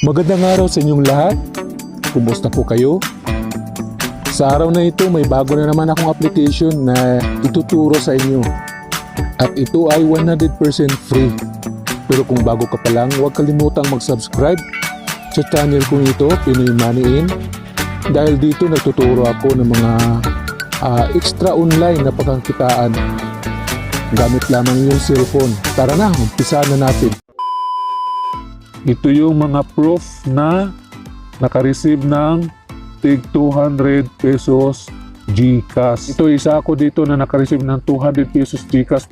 Magandang araw sa inyong lahat. Kumusta po kayo? Sa araw na ito, may bago na naman akong application na ituturo sa inyo. At ito ay 100% free. Pero kung bago ka pa lang, huwag kalimutang mag-subscribe sa channel kong ito, Pinoy Money In. Dahil dito nagtuturo ako ng mga extra online na pagkakitaan. Gamit lamang yung cellphone. Tara na, umpisa na natin. Ito yung mga proof na naka-receive ng tig 200 pesos GCASH. Ito isa ako dito na naka-receive ng 200 pesos GCASH.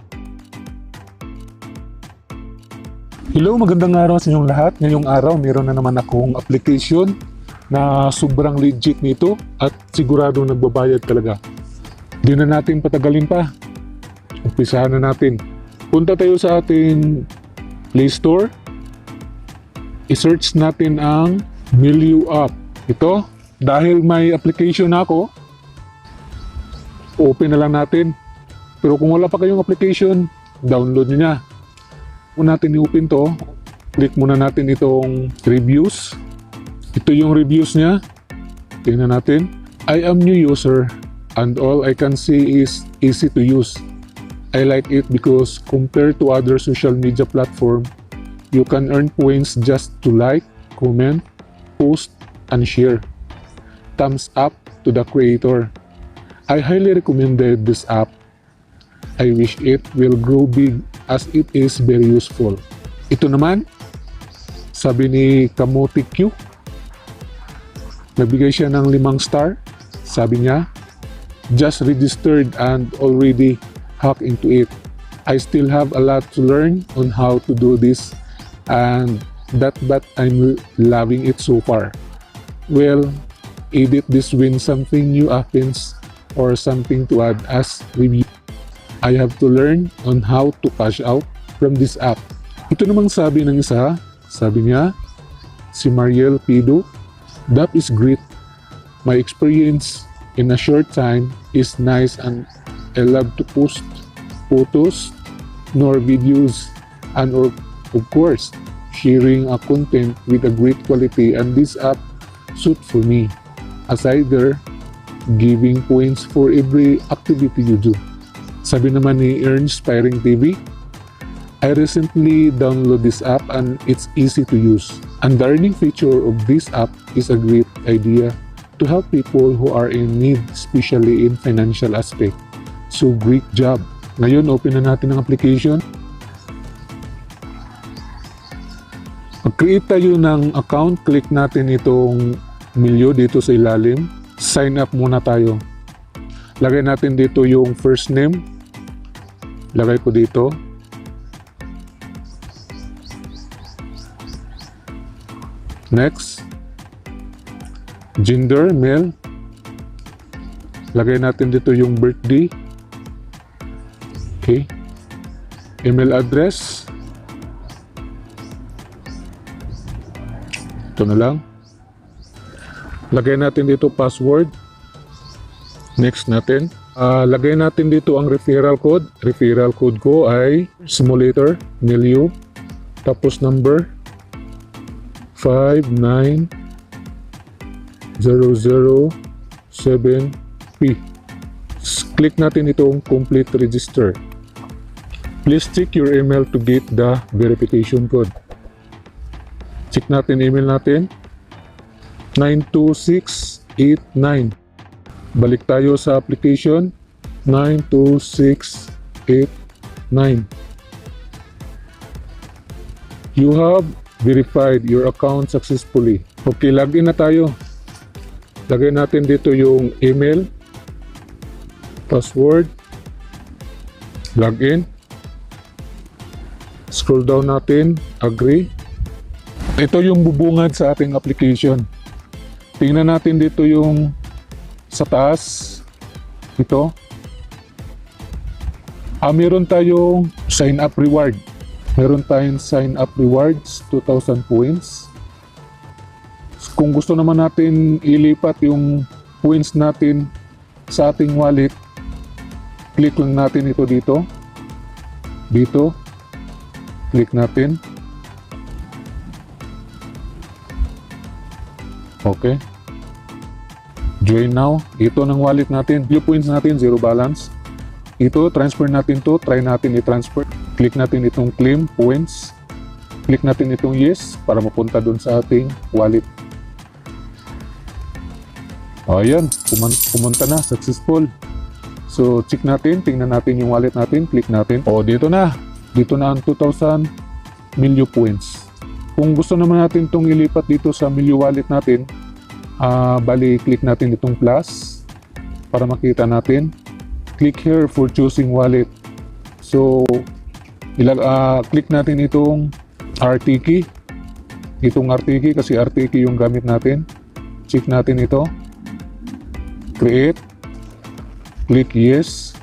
Hello, magandang araw sa inyong lahat. Ngayong araw, meron na naman akong application na sobrang legit nito at sigurado nagbabayad talaga. Di na natin patagalin pa. Umpisahan na natin. Punta tayo sa ating Play Store. I-search natin ang Milio app. Ito, dahil may application na ako, open na lang natin. Pero kung wala pa kayong application, download nyo na. Kung natin i-open to, click muna natin itong reviews. Ito yung reviews niya. Tingnan natin. I am new user and all I can see is easy to use. I like it because compared to other social media platform, you can earn points just to like, comment, post, and share. Thumbs up to the creator. I highly recommended this app. I wish it will grow big as it is very useful. Ito naman, sabi ni Kamote Q, nagbigay siya ng 5 star. Sabi niya, just registered and already hacked into it. I still have a lot to learn on how to do this. But I'm loving it so far. Well, edit this when something new happens or something to add as review. I have to learn on how to cash out from this app. Ito namang sabi ng isa, sabi niya, si Mariel Pido, that is great. My experience in a short time is nice and I love to post photos nor videos and or of course, sharing a content with a great quality and this app suit for me. Aside there, giving points for every activity you do. Sabi naman ni Inspiring TV, I recently downloaded this app and it's easy to use. And the earning feature of this app is a great idea to help people who are in need, especially in financial aspect. So great job! Ngayon, open na natin ang application. Mag-create tayo ng account, click natin itong Milio dito sa ilalim. Sign up muna tayo. Lagay natin dito yung first name. Lagay ko dito. Next. Gender, male. Lagay natin dito yung birthday. Okay. Email address. Ito na lang. Lagay natin dito password. Next natin. Lagay natin dito ang referral code. Referral code ko ay simulator Milio. Tapos number 59007P. Click natin itong complete register. Please check your email to get the verification code. Check natin email natin. 92689. Balik tayo sa application. 92689. You have verified your account successfully. Okay, login na tayo. Lagay natin dito yung email, password, login. Scroll down natin, agree. Ito yung bubungad sa ating application. Tingnan natin dito yung sa taas. Ito. Meron tayong sign up reward. Meron tayong sign up rewards, 2,000 points. Kung gusto naman natin ilipat yung points natin sa ating wallet, click lang natin ito dito. Dito. Click natin. Okay. Join now. Ito ng wallet natin. Milio Points natin, 0 balance. Ito, transfer natin to. Try natin i-transfer. Click natin itong claim points. Click natin itong yes para mapunta dun sa ating wallet. O, ayan. Pumunta na. Successful. So, check natin. Tingnan natin yung wallet natin. Click natin. O, dito na. Dito na ang 2,000 Milio Points. Kung gusto naman natin itong ilipat dito sa Milio wallet natin, bali, click natin itong plus para makita natin. Click here for choosing wallet. So, click natin itong RT key. Itong RT key kasi RT key yung gamit natin. Check natin ito. Create. Click yes.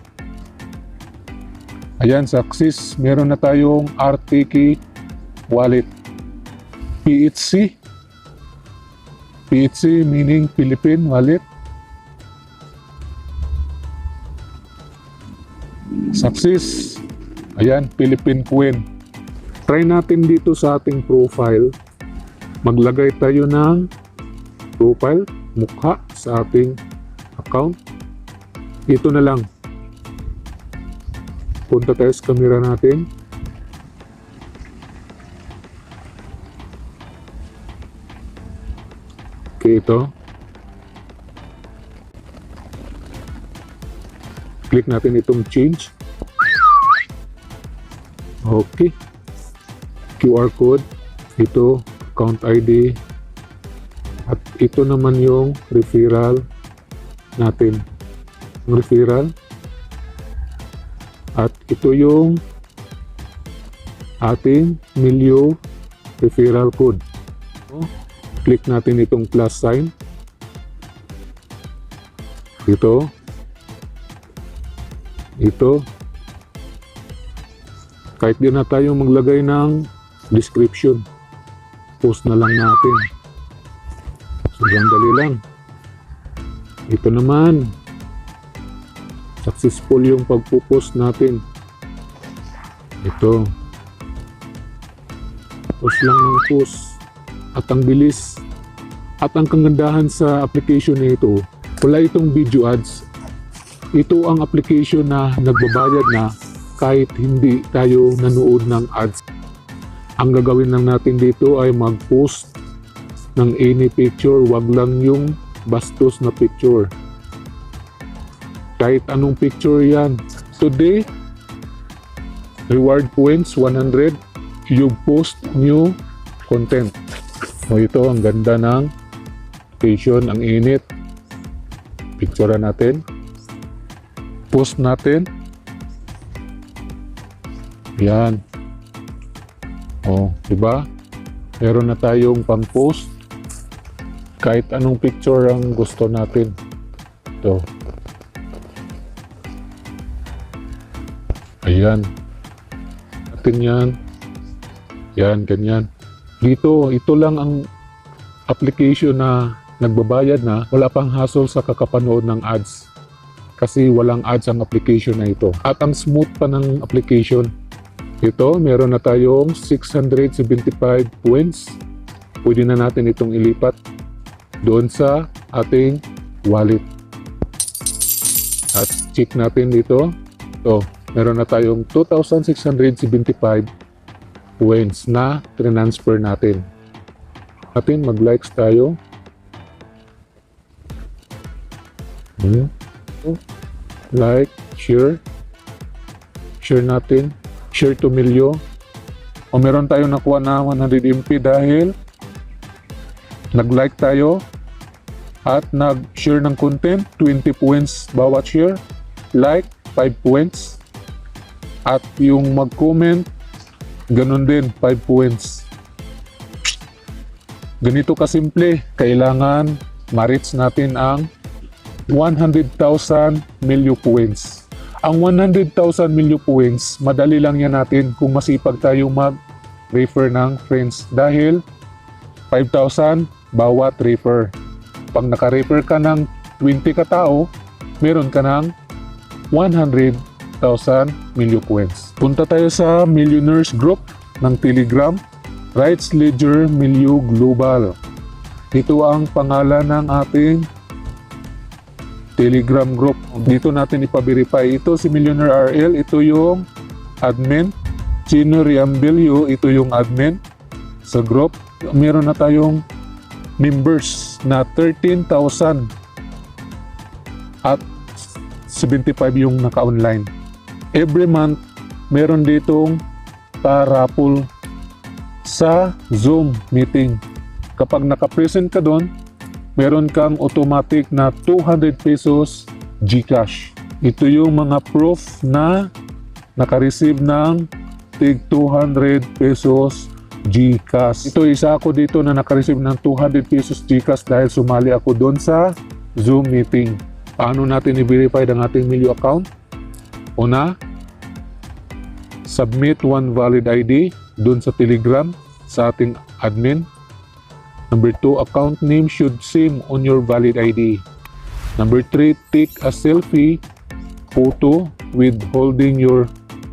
Ayan, success. Meron na tayong RT key wallet. PHC. PHC meaning Philippine wallet. Success. Ayan, Philippine coin. Try natin dito sa ating profile. Maglagay tayo ng profile, mukha sa ating account. Ito na lang. Punta tayo sa camera natin. Okay, ito. Click natin itong change. Okay. QR code. Ito, account ID. At ito naman yung referral natin. Referral. At ito yung ating Milio referral code. Click natin itong plus sign. Ito. Ito. Kahit di na tayo maglagay ng description, post na lang natin. Sobrang dali lang. Ito naman. Successful yung pagpo-post natin. Ito. Post lang ng post. At ang bilis. At ang kagandahan sa application na ito, wala itong video ads. Ito ang application na nagbabayad na kahit hindi tayo nanood ng ads. Ang gagawin lang natin dito ay mag-post ng any picture, wag lang yung bastos na picture. Kahit anong picture yan. Today, reward points 100. You post new content. O ito, ang ganda ng application, ang init. Picture natin. Post natin. Yan. O, diba? Meron na tayong pang-post. Kahit anong picture ang gusto natin. Ito. Ayan. Natin yan. Yan, ganyan. Dito, ito lang ang application na nagbabayad na, wala pang hassle sa kakapanood ng ads. Kasi walang ads ang application na ito. At ang smooth pa ng application. Ito, meron na tayong 675 points. Pwede na natin itong ilipat doon sa ating wallet. At check natin dito. Ito, meron na tayong 2,675 points na transfer natin. Mag-likes tayo. Like, share. Share natin. Share to Milio. O meron tayong nakuha na 100 MP dahil nag-like tayo at nag-share ng content. 20 points bawat share. Like, 5 points. At yung mag-comment, ganun din, 5 points. Ganito kasimple, kailangan ma-reach natin ang 100,000 Milio Points. Ang 100,000 Milio Points, madali lang yan natin kung masipag tayo mag-refer ng friends. Dahil 5,000 bawat refer. Pag naka-refer ka ng 20 katao, meron ka ng 100,000 Milio Points. Punta tayo sa Millionaires Group ng Telegram. Rights Ledger Milio Global. Ito ang pangalan ng ating Telegram group. Dito natin ipa-verify. Ito si Millionaire RL, ito yung admin. Chino Riambilio, ito yung admin sa group. Meron na tayong members na 13,000 at 75 yung naka-online. Every month, meron ditong raffle sa Zoom meeting. Kapag naka-present ka doon, meron kang automatic na 200 pesos GCASH. Ito yung mga proof na naka-receive ng tig 200 pesos GCash. Ito isa ako dito na naka-receive ng 200 pesos GCash dahil sumali ako doon sa Zoom meeting. Paano natin i-verify ang ating Milio account? Una, submit one valid ID doon sa Telegram sa ating admin. Number 2, account name should seem on your valid ID. Number 3, take a selfie photo with holding your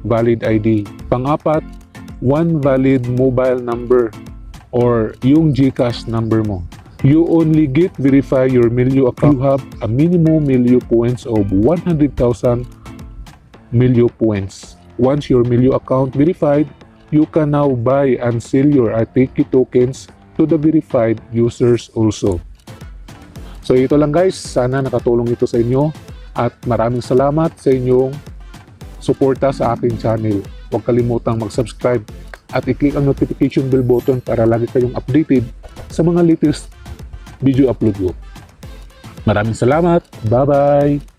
valid ID. Pang-apat, one valid mobile number or yung GCash number mo. You only get verify your Milio account. You have a minimum Milio points of 100,000 Milio points. Once your Milio account verified, you can now buy and sell your Atiki tokens to the verified users also. So ito lang guys, sana nakatulong ito sa inyo at maraming salamat sa inyong suporta sa aking channel. Huwag kalimutang mag-subscribe at i-click ang notification bell button para lagi kayong updated sa mga latest video upload ko. Maraming salamat. Bye-bye!